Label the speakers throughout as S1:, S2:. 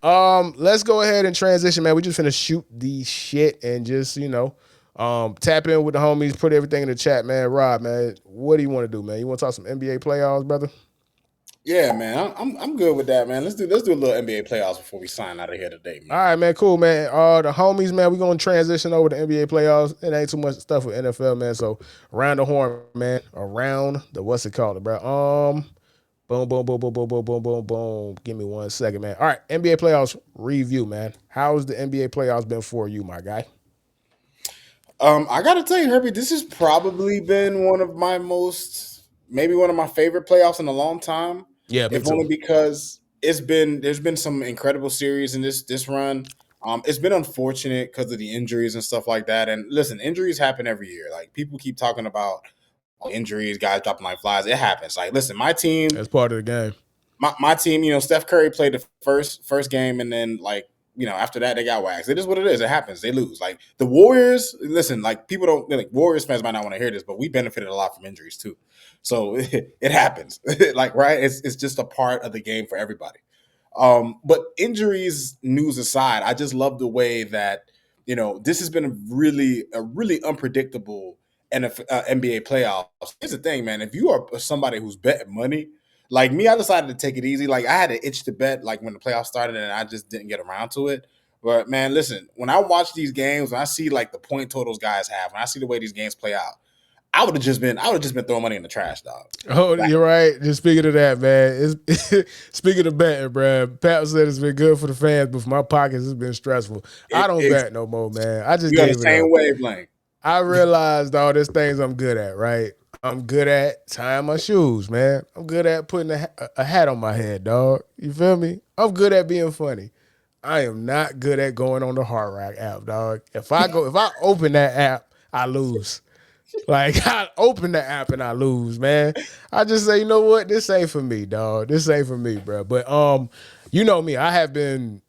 S1: Let's go ahead and transition, man. We just finna shoot the shit and just tap in with the homies, put everything in the chat, man. Rob, man, what do you want to do, man? You want to talk some NBA playoffs, brother?
S2: Yeah, man, I'm good with that, man. Let's do a little NBA playoffs before we sign out of here today,
S1: All
S2: man.
S1: right, man, cool, man. The homies, man, we gonna transition over to NBA playoffs. It ain't too much stuff with NFL, man. So around the horn, man. Around the what's it called, bro? Boom, boom, boom, boom, boom, boom, boom, boom, boom. Give me 1 second, man. All right, NBA playoffs review, man. How's the NBA playoffs been for you, my guy?
S2: I gotta tell you, Herbie, this has probably been one of my maybe one of my favorite playoffs in a long time.
S1: Yeah, me
S2: If
S1: too.
S2: only because there's been some incredible series in this run. It's been unfortunate because of the injuries and stuff like that. And listen, injuries happen every year. Like people keep talking about injuries, guys dropping like flies. It happens. Like, listen,
S1: That's part of the game.
S2: my team, Steph Curry played the first game, and then like after that they got waxed. It is what it is. It happens. They lose. Like the Warriors. Listen, like people don't like Warriors fans might not want to hear this, but we benefited a lot from injuries too. So it happens. Like right, it's just a part of the game for everybody. But injuries news aside, I just love the way that this has been a really unpredictable NBA playoffs. Here's the thing, man. If you are somebody who's betting money, like me, I decided to take it easy. Like I had an itch to bet, like when the playoffs started, and I just didn't get around to it. But man, listen, when I watch these games, when I see like the point totals guys have, when I see the way these games play out, I would have just been throwing money in the trash, dog.
S1: Oh,
S2: Like,
S1: you're right. Just speaking of that, man. Speaking of betting, bro. Pat said it's been good for the fans, but for my pockets, it's been stressful. I
S2: it,
S1: don't
S2: it's
S1: bet no more, man. I just
S2: we on the
S1: gave it
S2: same
S1: up.
S2: wavelength.
S1: I realized all these things I'm good at, right? I'm good at tying my shoes, man. I'm good at putting a hat on my head, dog. You feel me? I'm good at being funny. I am not good at going on the Hard Rock app, dog. If I open that app, I lose. Like I open the app and I lose, man. I just say, you know what? This ain't for me, dog. This ain't for me, bro. But you know me. I have been.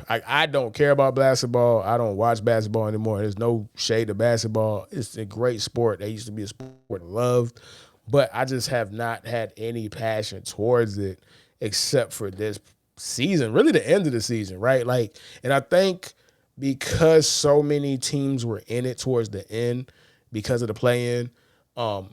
S1: I don't care about basketball. I don't watch basketball anymore. There's no shade to basketball. It's a great sport. That used to be a sport I loved, but I just have not had any passion towards it except for this season. Really, the end of the season, right? Like, and I think because so many teams were in it towards the end because of the play-in,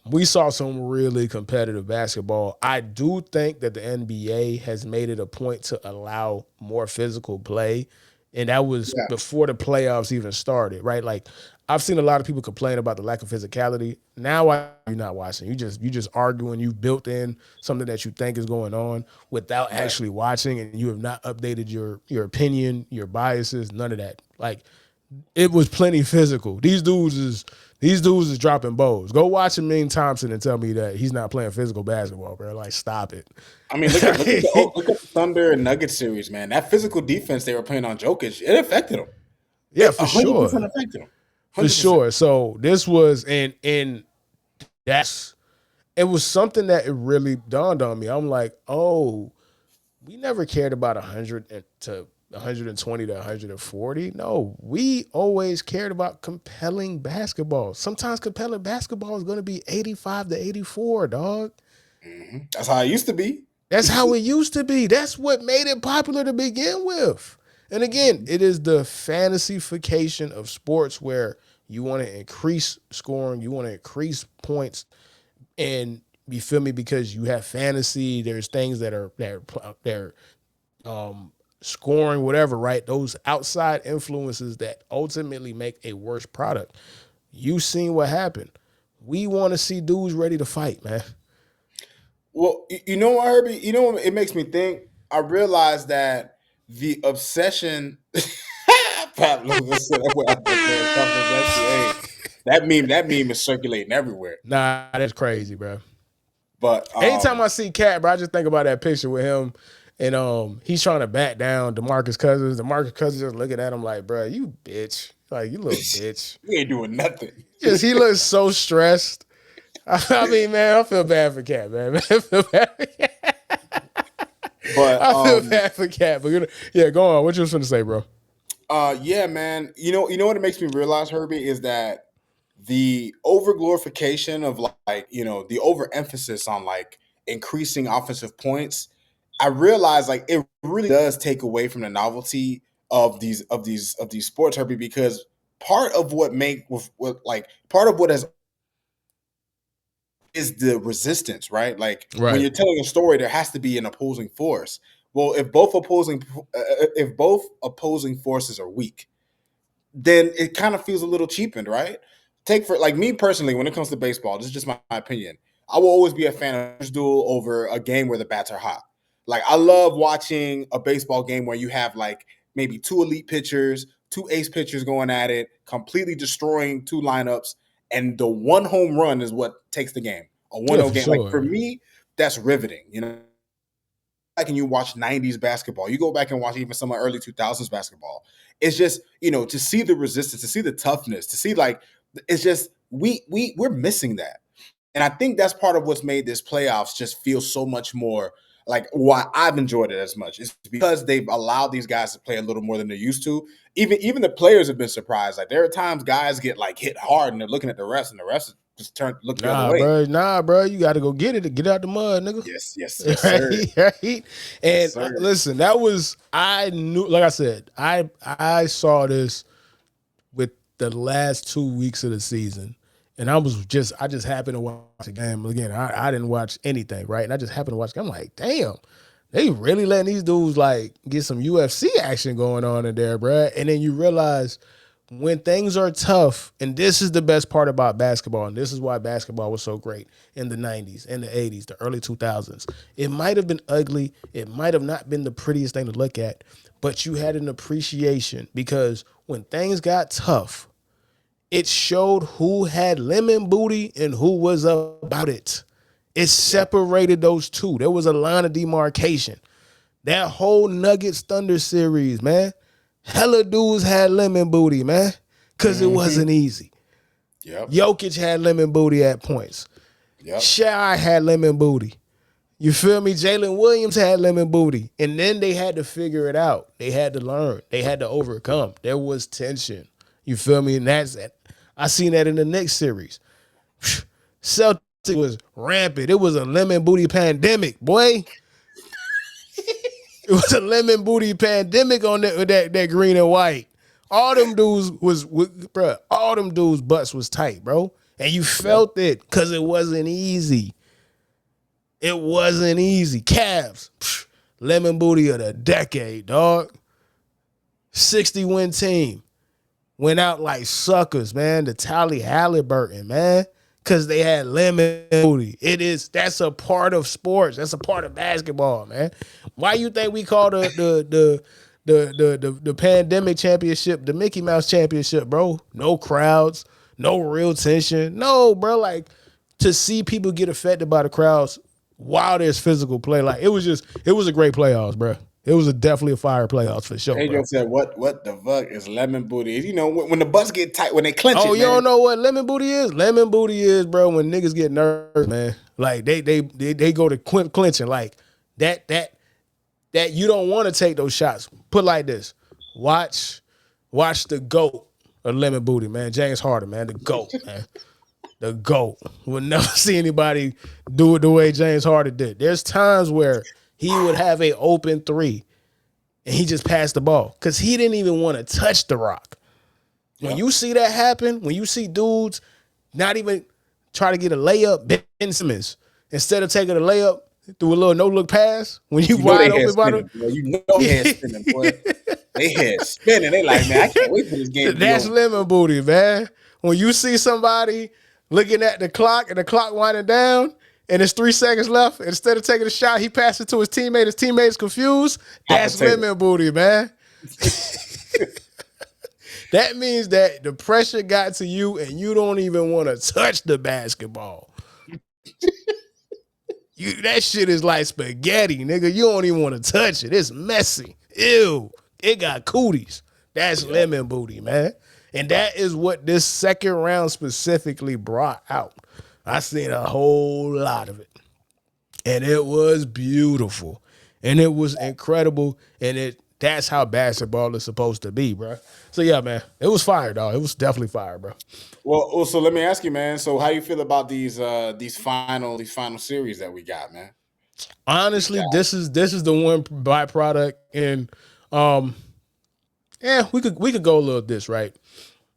S1: we saw some really competitive basketball. I do think that the NBA has made it a point to allow more physical play, and that was
S2: Yeah,
S1: before the playoffs even started, right? Like I've seen a lot of people complain about the lack of physicality. Now you're not watching. You just arguing. You've built in something that you think is going on without
S2: right.
S1: actually watching, and you have not updated your opinion, your biases, none of that. Like it was plenty physical. These dudes is dropping bows. Go watch Amin Thompson and tell me that he's not playing physical basketball, bro. Like, stop it.
S2: I mean, look at the Thunder and Nuggets series, man. That physical defense they were playing on Jokic, it affected them.
S1: Yeah,
S2: It
S1: for
S2: 100%
S1: sure,
S2: affected them.
S1: for
S2: 100%.
S1: sure. So this was and that's it was something that it really dawned on me. I'm like, oh, we never cared about 120 to 140. No, we always cared about compelling basketball. Sometimes compelling basketball is going to be 85 to 84, dog.
S2: That's how it used to be.
S1: That's how it used to be. That's what made it popular to begin with. And again,
S2: Mhm.
S1: it is the fantasyfication of sports where you want to increase scoring, you want to increase points, and you feel me because you have fantasy. There's things that are scoring, whatever, right? Those outside influences that ultimately make a worse product. You seen what happened. We want to see dudes ready to fight, man.
S2: Well, you know what, Herbie? You know what it makes me think? I realized that the obsession. Pat Lucas said that way out there playing Conference SGA. That meme is circulating everywhere.
S1: Nah, that's crazy, bro.
S2: But
S1: Anytime I see Cat, bro, I just think about that picture with him, and he's trying to back down DeMarcus Cousins. DeMarcus Cousins just looking at him like, bro, you bitch, like you little bitch.
S2: we ain't doing nothing.
S1: Just he looks so stressed. I mean, man, I feel bad for Cat, man. I feel bad for Cat.
S2: But
S1: I feel bad for Cat, but yeah, go on. What you was gonna say, bro?
S2: yeah, man. You know what it makes me realize, Herbie, is that the over glorification of like the overemphasis on like increasing offensive points I realized like it really does take away from the novelty of these sports, Herbie, because part of what make with like part of what has is the resistance, right? Like when
S1: Right.
S2: you're telling a story, there has to be an opposing force. Well, if both opposing forces are weak, then it kind of feels a little cheapened, right? Take for like me personally, when it comes to baseball, this is just my opinion. I will always be a fan of this duel over a game where the bats are hot. Like I love watching a baseball game where you have like maybe two elite pitchers, two ace pitchers going at it, completely destroying two lineups, and the one home run is what takes the game. A
S1: Yeah,
S2: 1-0
S1: for
S2: game. Like for
S1: sure.
S2: me, that's riveting. Back and you watch 90s basketball, you go back and watch even some of early 2000s basketball. It's just, to see the resistance, to see the toughness, to see like it's just we're missing that. And I think that's part of what's made this playoffs just feel so much more like why I've enjoyed it as much. It's because they've allowed these guys to play a little more than they're used to. Even the players have been surprised. Like there are times guys get like hit hard and they're looking at the refs and the refs just look the other way.
S1: Nah, bro, you got to go get it. Get out the mud, nigga.
S2: Yes, yes, yes, sir.
S1: Right, right.
S2: Yes,
S1: And
S2: sir.
S1: listen, I knew, like I said, I saw this with the last 2 weeks of the season, and I just happened to watch the game again. I didn't watch anything, right? And I just happened to watch. I'm like, damn, they really letting these dudes like get some UFC action going on in there, bro. And then you realize when things are tough, and this is the best part about basketball, and this is why basketball was so great in the 90s, in the 80s, the early 2000s. It might have been ugly. It might have not been the prettiest thing to look at, but you had an appreciation because when things got tough, it showed who had lemon booty and who was about it. It separated those two. There was a line of demarcation. That whole Nuggets Thunder series, man, hella dudes had lemon booty, man, because it wasn't easy.
S2: Yep.
S1: Jokic had lemon booty at points.
S2: Yep.
S1: Shai had lemon booty. You feel me? Jalen Williams had lemon booty. And then they had to figure it out. They had to learn. They had to overcome. There was tension. You feel me? And that's it. I seen that in the next series. Celtics was rampant. It was a lemon booty pandemic, boy. It was a lemon booty pandemic on that green and white. All them dudes bro. All them dudes' butts was tight, bro, and you felt it because it wasn't easy. It wasn't easy. Cavs, lemon booty of the decade, dog. 60-win team went out like suckers, man. The Tally Halliburton, man. Because they had lemon booty. That's a part of sports. That's a part of basketball, man. Why you think we call the pandemic championship the Mickey Mouse championship, bro? No crowds, no real tension. No, bro. Like to see people get affected by the crowds while there's physical play. Like it was a great playoffs, bro. It was definitely a fire playoffs for sure.
S2: Adrian said, "What the fuck is lemon booty?" When the butts get tight, when they clench it.
S1: Oh, you don't know what lemon booty is? Lemon booty is, bro, when niggas get nervous, man. Like they go to clinching. Like that you don't want to take those shots. Put like this. Watch the GOAT of lemon booty, man. James Harden, man. The GOAT, man. The GOAT. We'll never see anybody do it the way James Harden did. There's times where he would have a open three and he just passed the ball because he didn't even want to touch the rock. When you see that happen, when you see dudes not even try to get a layup, Ben Simmons, instead of taking a layup through a little no-look pass, when you wide open by them.
S2: Head spinning, boy. They head spinning. They like, man, I can't wait for this game to be
S1: That's
S2: over.
S1: lemon booty, man. When you see somebody looking at the clock and the clock winding down and there's 3 seconds left, instead of taking a shot, he passes it to his teammate. His teammate's confused. That's lemon booty, man. That means that the pressure got to you and you don't even want to touch the basketball. That shit is like spaghetti, nigga. You don't even want to touch it. It's messy. Ew. It got cooties. That's lemon booty, man. And that is what this second round specifically brought out. I seen a whole lot of it. And it was beautiful. And it was incredible. And that's how basketball is supposed to be, bro. So yeah, man, it was fire, dog. It was definitely fire, bro.
S2: Well, so let me ask you, man. So how you feel about these final series that we got, man?
S1: Honestly, this is the one byproduct, and yeah, we could go a little this right.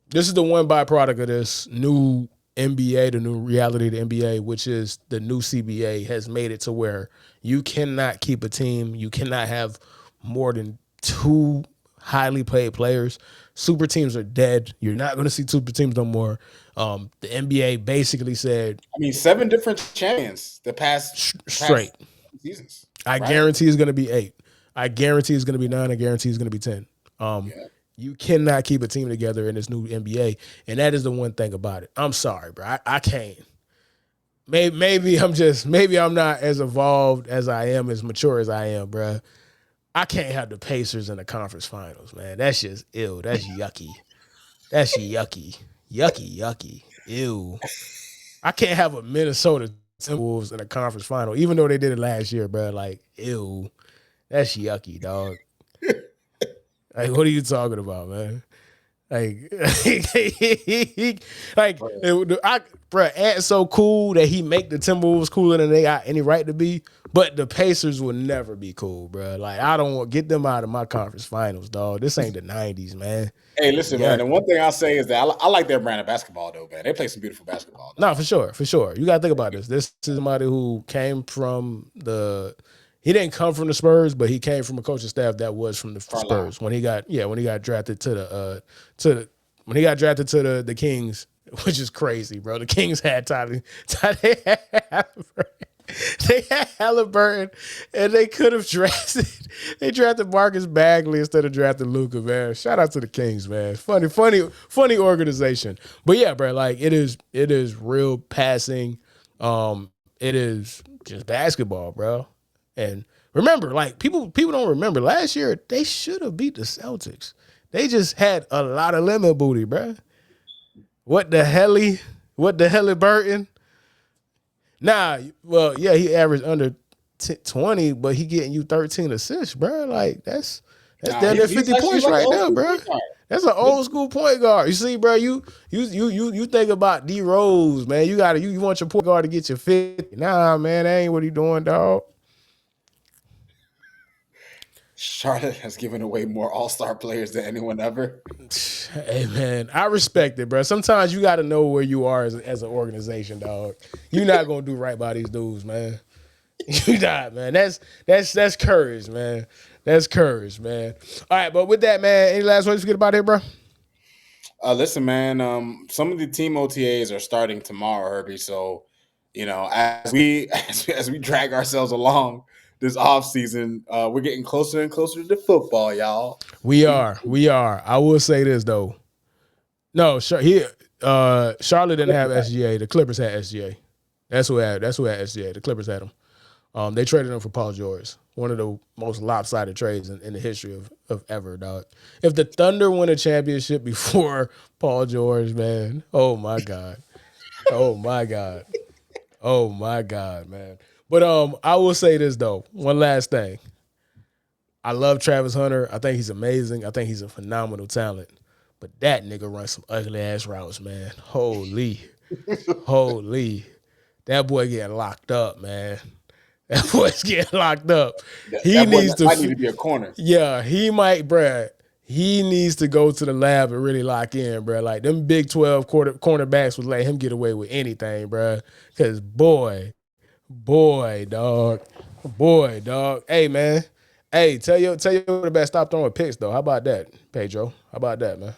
S1: This is the one byproduct of this new NBA, the new reality of the NBA, which is the new CBA has made it to where you cannot keep a team. You cannot have more than two highly paid players. Super teams are dead. You're not going to see super teams no more. The NBA basically said,
S2: I mean, 7 different champions the past
S1: straight
S2: seasons.
S1: I guarantee it's going to be 8. I guarantee it's going to be 9. I guarantee it's going to be 10. You cannot keep a team together in this new NBA, and that is the one thing about it. I'm sorry, bro. I can't. Maybe I'm not as evolved as I am, as mature as I am, bro. I can't have the Pacers in the conference finals, man. That's just ill. That's yucky. That's yucky. Yucky. Ew. I can't have a Minnesota Timberwolves in a conference final, even though they did it last year, bro. Like, ew. That's yucky, dog. Like, what are you talking about, man? Like, bro, Ant's so cool that he make the Timberwolves cooler than they got any right to be. But the Pacers will never be cool, bro. Like, I don't want get them out of my conference finals, dog. This ain't the '90s, man.
S2: Hey, listen, man. And one thing I'll say is that I like their brand of basketball, though, man. They play some beautiful basketball.
S1: No, for sure. You gotta think about this. This is somebody who came from he didn't come from the Spurs, but he came from a coaching staff that was from the Spurs when he got drafted to the Kings, which is crazy, bro. The Kings had they had Halliburton, and they could have drafted Marcus Bagley instead of drafting Luka, man. Shout out to the Kings, man. Funny organization. But yeah, bro, like it is real passing. It is just basketball, bro. And remember, like people don't remember last year they should have beat the Celtics. They just had a lot of lemon booty, bro. What the hell, Burton? Nah, well, yeah, he averaged under 20, but he getting you 13 assists, bro. Like that's damn near 50 points right there, bro. That's an old school point guard. You see, bro, you think about D Rose, man. You want your point guard to get you 50. Nah, man, that ain't what he doing, dog.
S2: Charlotte has given away more all-star players than anyone ever.
S1: Hey, man, I respect it, bro. Sometimes you got to know where you are as an organization, dog. You're not going to do right by these dudes, man. You not, man. That's courage, man. That's courage, man. All right, but with that, man, any last words to get about it, bro?
S2: Listen, man, some of the team OTAs are starting tomorrow, Herbie. So, as we drag ourselves along this offseason, we're getting closer and closer to football, y'all.
S1: We are. I will say this though. No, Charlotte didn't have SGA. The Clippers had SGA. That's who had SGA. The Clippers had him. They traded him for Paul George. One of the most lopsided trades in the history of ever, dog. If the Thunder win a championship before Paul George, man, oh my God. Oh my God. Oh my God, man. But I will say this though. One last thing. I love Travis Hunter. I think he's amazing. I think he's a phenomenal talent. But that nigga runs some ugly ass routes, man. Holy. That boy getting locked up, man. That boy's getting locked up. He needs to
S2: be a corner.
S1: Yeah, he might, bruh. He needs to go to the lab and really lock in, bruh. Like them Big 12 cornerbacks would let him get away with anything, bruh. Because boy, dog. Hey, man. Hey, tell your quarterback stop throwing picks, though. How about that, Pedro? How about that, man?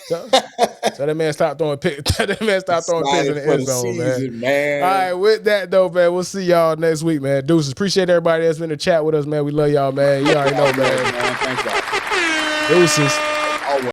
S1: Tell that man stop throwing picks. Tell that man stop throwing picks in the end zone, man. All right, with that, though, man, we'll see y'all next week, man. Deuces. Appreciate everybody that's been in the chat with us, man. We love y'all, man. You already know, man.
S2: Thank y'all.
S1: Deuces.